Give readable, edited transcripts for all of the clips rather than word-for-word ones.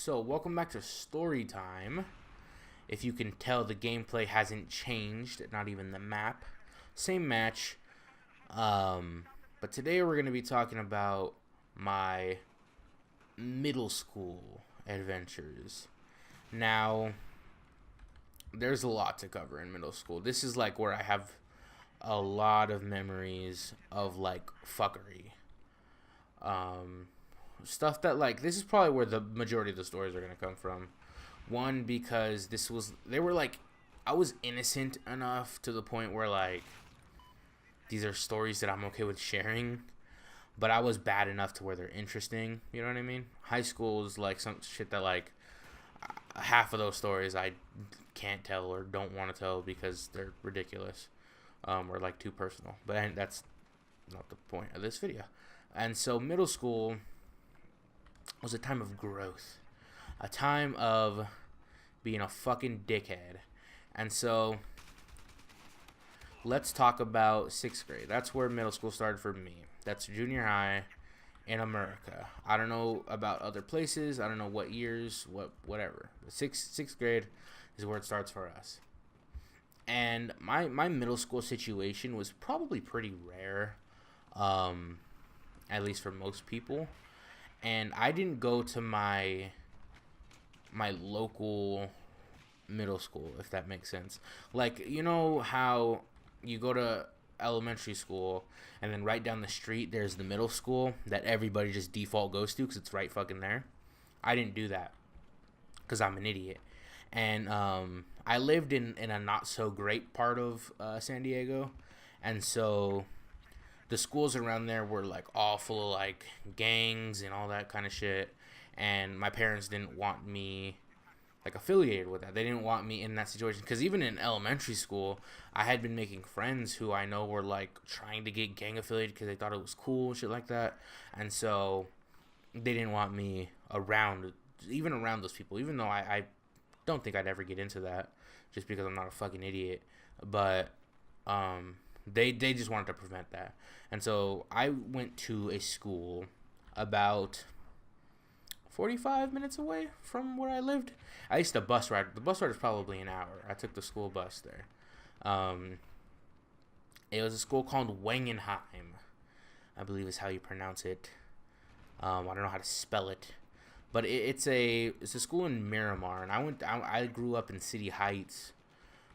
So, welcome back to StoryTime. If you can tell, the gameplay hasn't changed, not even the map. Same match. But today we're going to be talking about my middle school adventures. Now, there's a lot to cover in middle school. This is like where I have a lot of memories of like fuckery. Stuff that like this is probably where the majority of the stories are gonna come from. One, because they were like, I was innocent enough to the point where like these are stories that I'm okay with sharing, but I was bad enough to where they're interesting. You know what I mean? High school is like some shit that like half of those stories I can't tell or don't want to tell because they're ridiculous, or like too personal. But that's not the point of this video. And so middle school was a time of growth, a time of being a fucking dickhead. And so let's talk about 6th grade. That's where middle school started for me. That's junior high in America. I don't know about other places. I don't know what years, whatever. But sixth grade is where it starts for us. And my middle school situation was probably pretty rare, at least for most people. And I didn't go to my local middle school, if that makes sense. Like, you know how you go to elementary school and then right down the street there's the middle school that everybody just default goes to because it's right fucking there? I didn't do that because I'm an idiot. And I lived in a not so great part of San Diego, and so the schools around there were like all full of like gangs and all that kind of shit, and my parents didn't want me like affiliated with that. They didn't want me in that situation because even in elementary school I had been making friends who I know were like trying to get gang affiliated because they thought it was cool and shit like that, and so they didn't want me around those people, even though I don't think I'd ever get into that just because I'm not a fucking idiot. But they just wanted to prevent that. And so I went to a school about 45 minutes away from where I lived. I used to bus ride. The bus ride was probably an hour. I took the school bus there. It was a school called Wangenheim, I believe is how you pronounce it. I don't know how to spell it. But it's a school in Miramar, and I grew up in City Heights,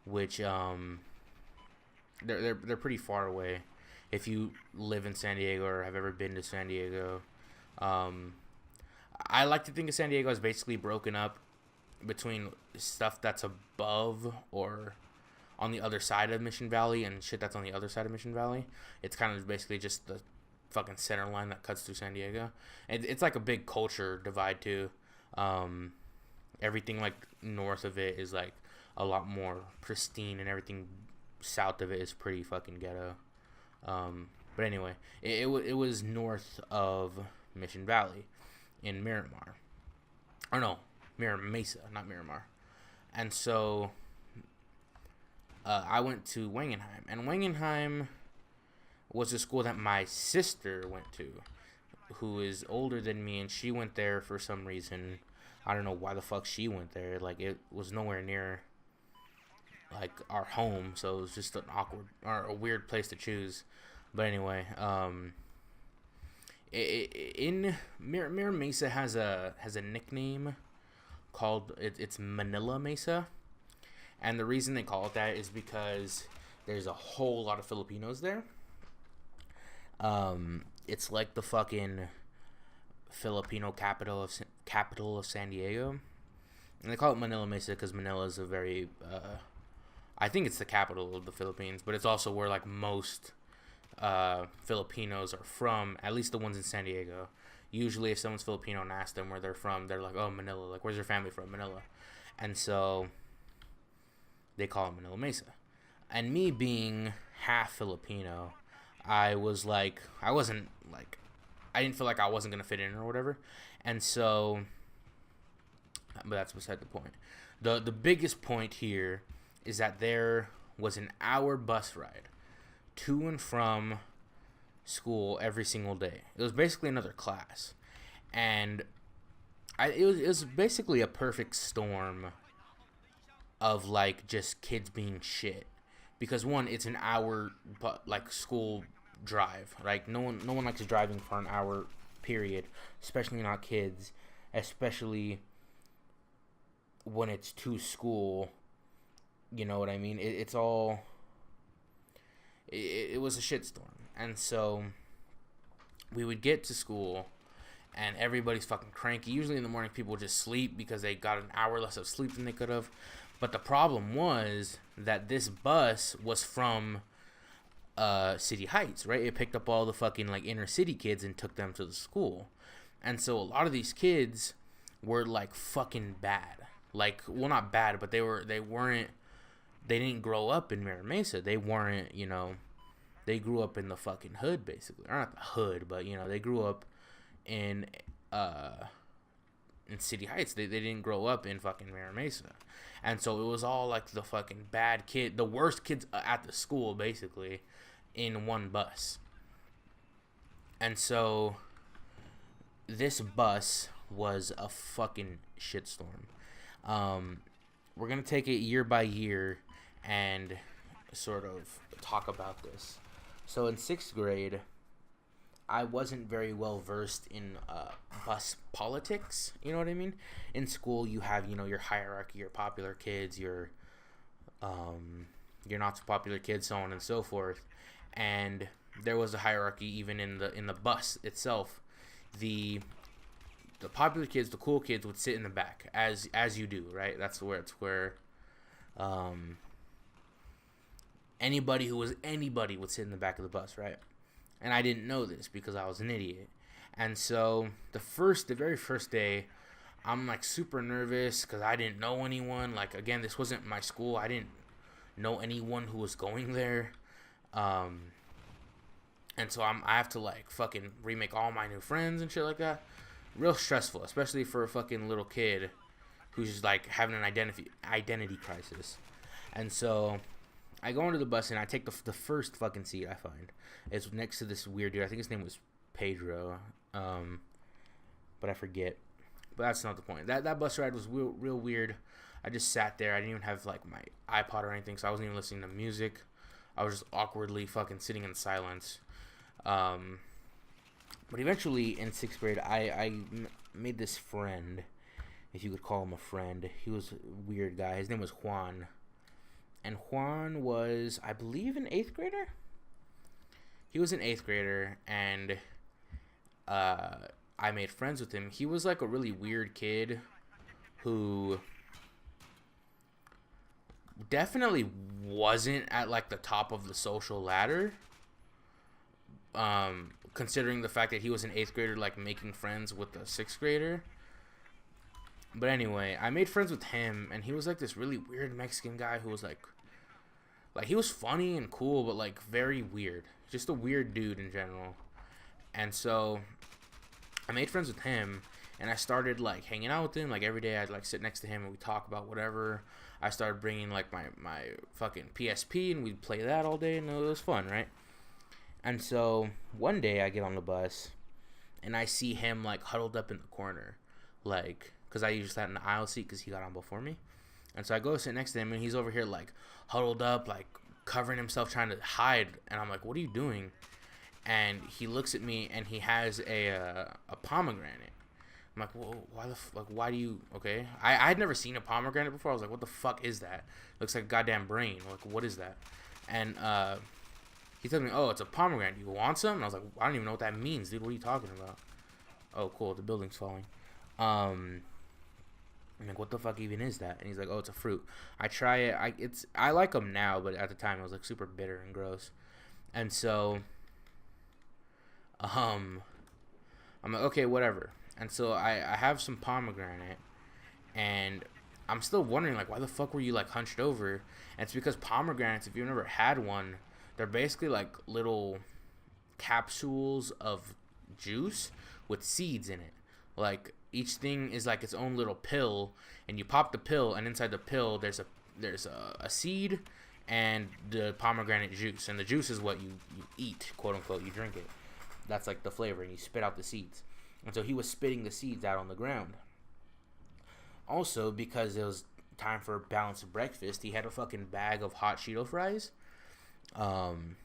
which they're pretty far away. If you live in San Diego or have ever been to San Diego, I like to think of San Diego as basically broken up between stuff that's above or on the other side of Mission Valley and shit that's on the other side of Mission Valley. It's kind of basically just the fucking center line that cuts through San Diego. It's like a big culture divide too. Everything like north of it is like a lot more pristine, and everything south of it is pretty fucking ghetto. But anyway, it was north of Mission Valley in Miramar. Or no, Mira Mesa, not Miramar. And so I went to Wangenheim, and Wangenheim was a school that my sister went to, who is older than me, and she went there for some reason. I don't know why the fuck she went there. Like, it was nowhere near like our home, so it was just an awkward or a weird place to choose. But anyway, in Mira Mesa has a nickname called it's Manila Mesa, and the reason they call it that is because there's a whole lot of Filipinos there. It's like the fucking Filipino capital of San Diego, and they call it Manila Mesa because Manila is a very I think it's the capital of the Philippines, but it's also where like most Filipinos are from, at least the ones in San Diego. Usually if someone's Filipino and ask them where they're from, they're like, oh, Manila, like where's your family from? Manila. And so they call it Manila Mesa. And me being half Filipino, I was like, I didn't feel like I wasn't going to fit in or whatever. And so, but that's beside the point. The biggest point here is that there was an hour bus ride to and from school every single day. It was basically another class. And it was basically a perfect storm of like just kids being shit, because one, it's an hour but like school drive. Like no one likes driving for an hour period, especially not kids, especially when it's to school. You know what I mean? It's all it was a shitstorm. And so we would get to school and everybody's fucking cranky. Usually in the morning people would just sleep because they got an hour less of sleep than they could have. But the problem was that this bus was from City Heights, right? It picked up all the fucking like inner city kids and took them to the school. And so a lot of these kids were like fucking bad. Like, well, not bad, but they didn't grow up in Mira Mesa. They weren't, they grew up in the fucking hood, basically. Or not the hood, but, they grew up in City Heights. They didn't grow up in fucking Mira Mesa. And so it was all, like, the fucking bad kid, the worst kids at the school, basically, in one bus. And so this bus was a fucking shitstorm. We're going to take it year by year and sort of talk about this. So in 6th grade, I wasn't very well versed in bus politics. You know what I mean? In school, you have, your hierarchy, your popular kids, your not so popular kids, so on and so forth. And there was a hierarchy even in the bus itself. The popular kids, the cool kids, would sit in the back, as you do, right? That's where anybody who was anybody would sit in the back of the bus, right? And I didn't know this because I was an idiot. And so the very first day, I'm like super nervous because I didn't know anyone. Like, again, this wasn't my school. I didn't know anyone who was going there. And so I have to like fucking remake all my new friends and shit like that. Real stressful, especially for a fucking little kid who's just like having an identity crisis. And so I go into the bus and I take the first fucking seat I find. It's next to this weird dude. I think his name was Pedro, but I forget. But that's not the point. That bus ride was real weird. I just sat there. I didn't even have like my iPod or anything, so I wasn't even listening to music. I was just awkwardly fucking sitting in silence. But eventually, in 6th grade, I made this friend, if you could call him a friend. He was a weird guy. His name was Juan. And Juan was, I believe, an 8th grader? He was an 8th grader, and I made friends with him. He was, like, a really weird kid who definitely wasn't at, like, the top of the social ladder. Considering the fact that he was an 8th grader, like, making friends with a 6th grader. But anyway, I made friends with him, and he was, like, this really weird Mexican guy who was, like, he was funny and cool, but, like, very weird. Just a weird dude in general. And so I made friends with him, and I started, like, hanging out with him. Like, every day I'd, like, sit next to him, and we'd talk about whatever. I started bringing, like, my fucking PSP, and we'd play that all day, and it was fun, right? And so one day I get on the bus and I see him like huddled up in the corner, like, because I usually sat in the aisle seat because he got on before me. And so I go sit next to him and he's over here like huddled up, like covering himself, trying to hide. And I'm like, what are you doing? And he looks at me and he has a pomegranate. I'm like, well, why do you, okay? I had never seen a pomegranate before. I was like, what the fuck is that? Looks like a goddamn brain. Like, what is that? And he tells me, oh, it's a pomegranate. You want some? And I was like, I don't even know what that means, dude. What are you talking about? Oh, cool. The building's falling. I'm like, what the fuck even is that? And he's like, oh, it's a fruit. I try it. I like them now, but at the time it was like super bitter and gross. And so, I'm like, okay, whatever. And so I have some pomegranate, and I'm still wondering, like, why the fuck were you like hunched over? And it's because pomegranates, if you've never had one, they're basically like little capsules of juice with seeds in it. Like, each thing is like its own little pill, and you pop the pill, and inside the pill there's a seed and the pomegranate juice, and the juice is what you eat, quote unquote. You drink it. That's like the flavor, and you spit out the seeds. And so he was spitting the seeds out on the ground. Also, because it was time for a balanced breakfast, he had a fucking bag of hot Cheeto fries, um,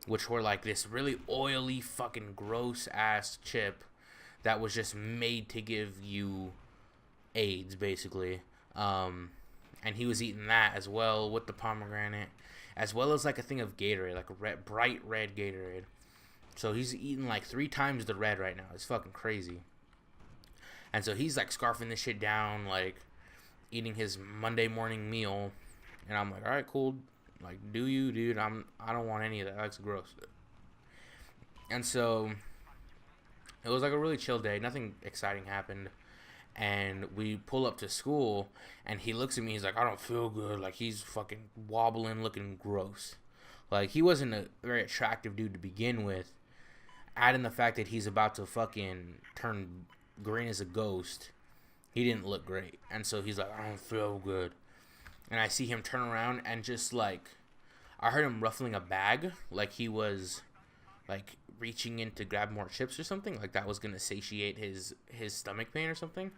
which were like this really oily, fucking gross ass chip that was just made to give you AIDS, basically. And he was eating that as well with the pomegranate, as well as like a thing of Gatorade, like a bright red Gatorade. So he's eating like 3 times the red right now. It's fucking crazy. And so he's like scarfing this shit down, like eating his Monday morning meal. And I'm like, all right, cool. Like, do you, dude? I don't want any of that. That's gross. And so it was like a really chill day. Nothing exciting happened. And we pull up to school, and he looks at me. He's like, I don't feel good. Like, he's fucking wobbling, looking gross. Like, he wasn't a very attractive dude to begin with. Add in the fact that he's about to fucking turn green as a ghost. He didn't look great. And so he's like, I don't feel good. And I see him turn around and just like, I heard him ruffling a bag. Like he was like reaching in to grab more chips or something. Like that was going to satiate his stomach pain or something.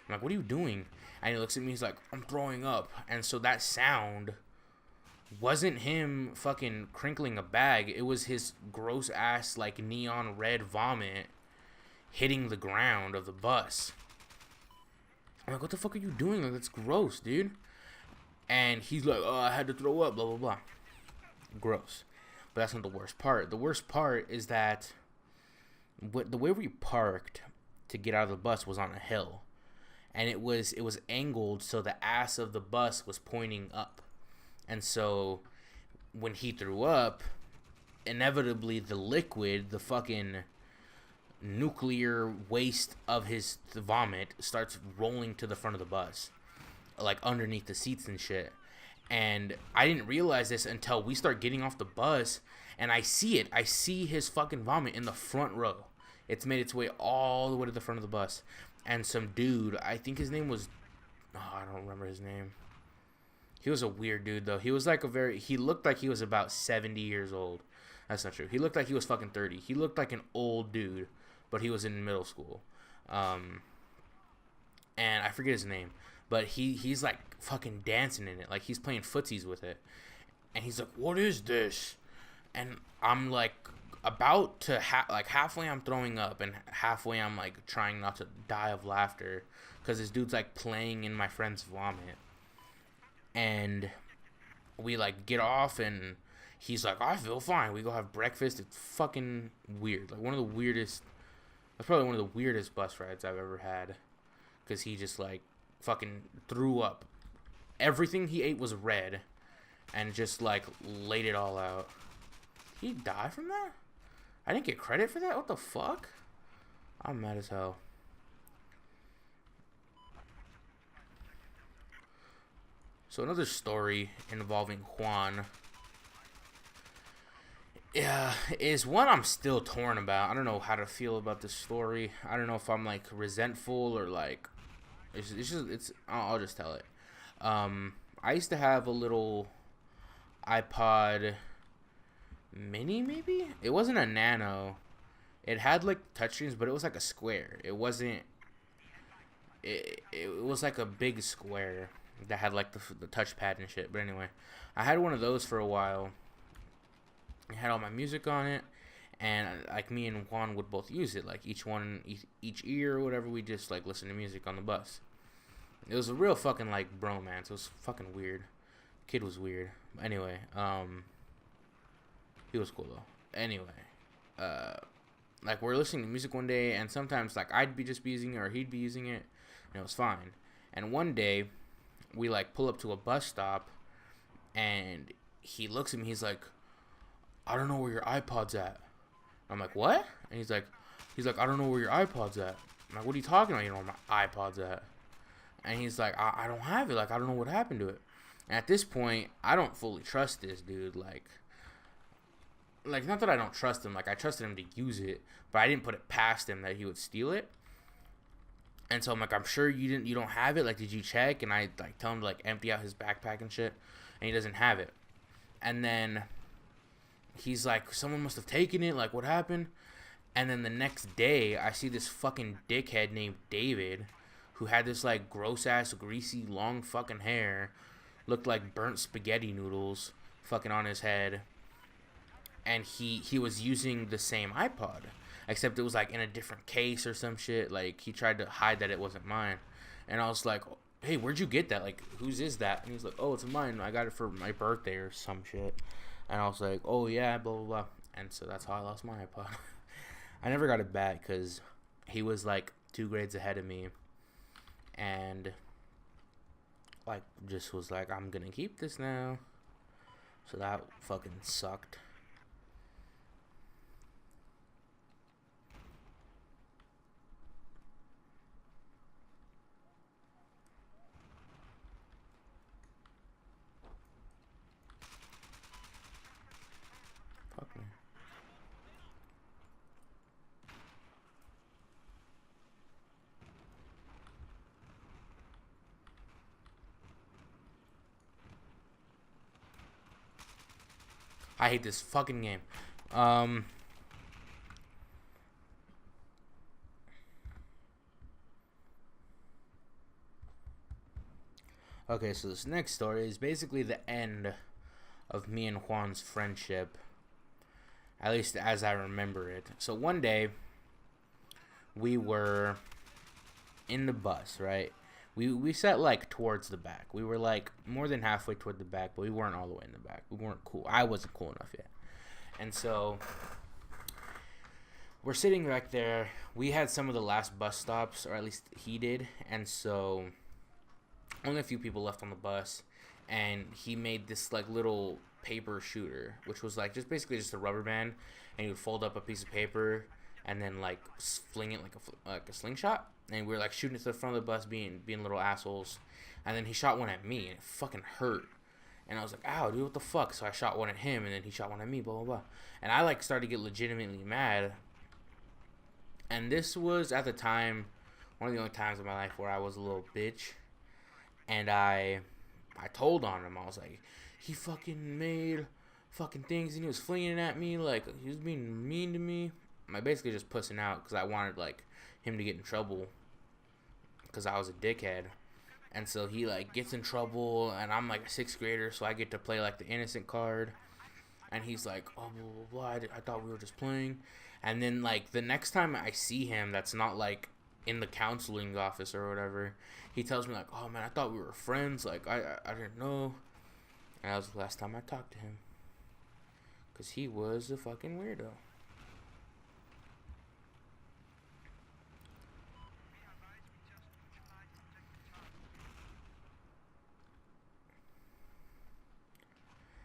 I'm like, what are you doing? And he looks at me. He's like, I'm throwing up. And so that sound wasn't him fucking crinkling a bag. It was his gross ass like neon red vomit hitting the ground of the bus. I'm like, what the fuck are you doing? Like, that's gross, dude. And he's like, oh, I had to throw up, blah, blah, blah. Gross. But that's not the worst part. The worst part is that the way we parked to get out of the bus was on a hill. And it was angled so the ass of the bus was pointing up. And so when he threw up, inevitably the liquid, the fucking nuclear waste of his vomit starts rolling to the front of the bus, like underneath the seats and shit. And I didn't realize this until we start getting off the bus, and I see it. I see his fucking vomit in the front row. It's made its way all the way to the front of the bus. And some dude, I think his name was, I don't remember his name. He was a weird dude though. He was like he looked like he was about 70 years old. That's not true. He looked like he was fucking 30. He looked like an old dude, but he was in middle school. And I forget his name, but he's like fucking dancing in it. Like he's playing footsies with it. And he's like, what is this? And I'm like about to, halfway I'm throwing up and halfway I'm like trying not to die of laughter because this dude's like playing in my friend's vomit. And we like get off and he's like, I feel fine. We go have breakfast. It's fucking weird. Like that's probably one of the weirdest bus rides I've ever had. Because he just like fucking threw up. Everything he ate was red. And just like laid it all out. Did he die from that? I didn't get credit for that? What the fuck? I'm mad as hell. So another story involving Juan. Yeah, is one I'm still torn about. I don't know how to feel about this story. I don't know if I'm like resentful or like I'll just tell it. I used to have a little iPod mini, maybe? It wasn't a nano. It had like touchscreens, but it was like a square. It wasn't it was like a big square that had like the touchpad and shit. But anyway, I had one of those for a while. It had all my music on it, and like me and Juan would both use it, like each ear or whatever. We just like listen to music on the bus. It was a real fucking like bromance. It was fucking weird. Kid was weird. Anyway, he was cool though. Anyway, like we're listening to music one day, and sometimes like I'd be using it or he'd be using it, and it was fine. And one day, we like pull up to a bus stop, and he looks at me. He's like, I don't know where your iPod's at. I'm like, what? And he's like, I don't know where your iPod's at. I'm like, what are you talking about? You know where my iPod's at? And he's like, I don't have it. Like, I don't know what happened to it. And at this point, I don't fully trust this dude. Like, not that I don't trust him. Like, I trusted him to use it, but I didn't put it past him that he would steal it. And so I'm like, I'm sure you don't have it. Like, did you check? And I like tell him to like empty out his backpack and shit, and he doesn't have it. And then he's like, someone must have taken it. Like, what happened? And then the next day, I see this fucking dickhead named David who had this like gross ass, greasy, long fucking hair, looked like burnt spaghetti noodles, fucking on his head, and he was using the same iPod, except it was like in a different case or some shit. Like he tried to hide that it wasn't mine, and I was like, hey, where'd you get that? Like, whose is that? And he's like, oh, it's mine. I got it for my birthday or some shit. And I was like, oh yeah, blah blah blah. And so that's how I lost my iPod. I never got it back because he was like 2 grades ahead of me, and like just was like, I'm gonna keep this now. So that fucking sucked. Fuck me. I hate this fucking game. Okay, so this next story is basically the end of me and Juan's friendship, at least as I remember it. So one day, we were in the bus, right? We sat like towards the back. We were like more than halfway toward the back, but we weren't all the way in the back. We weren't cool. I wasn't cool enough yet. And so we're sitting back there. We had some of the last bus stops, or at least he did. And so only a few people left on the bus. And he made this like little paper shooter, which was like just basically just a rubber band. And he would fold up a piece of paper and then like fling it like a slingshot. And we were like shooting it to the front of the bus, being little assholes. And then he shot one at me, and it fucking hurt. And I was like, ow, dude, what the fuck? So I shot one at him, and then he shot one at me, blah, blah, blah. And I like started to get legitimately mad. And this was at the time one of the only times in my life where I was a little bitch. And I told on him. I was like, he fucking made fucking things, and he was flinging it at me, like he was being mean to me. I basically just pussing out because I wanted like him to get in trouble because I was a dickhead. And so he like gets in trouble, and I'm like a 6th grader, so I get to play like the innocent card. And he's like, oh, blah, blah, blah. I thought we were just playing. And then like the next time I see him, that's not like in the counseling office or whatever, he tells me like, oh man, I thought we were friends. Like I didn't know. And that was the last time I talked to him, because he was a fucking weirdo.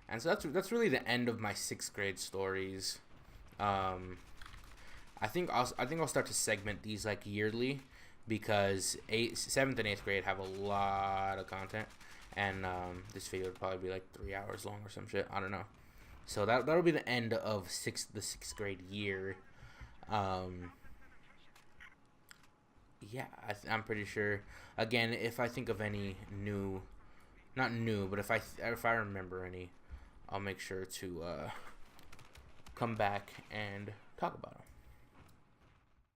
And so that's really the end of my 6th grade stories. I think I'll start to segment these like yearly, because 7th and 8th grade have a lot of content, and this video would probably be like 3 hours long or some shit. I don't know. So that'll be the end of the 6th grade year. Yeah, I'm pretty sure. Again, if I think of any new, not new, but if I remember any, I'll make sure to come back and talk about them.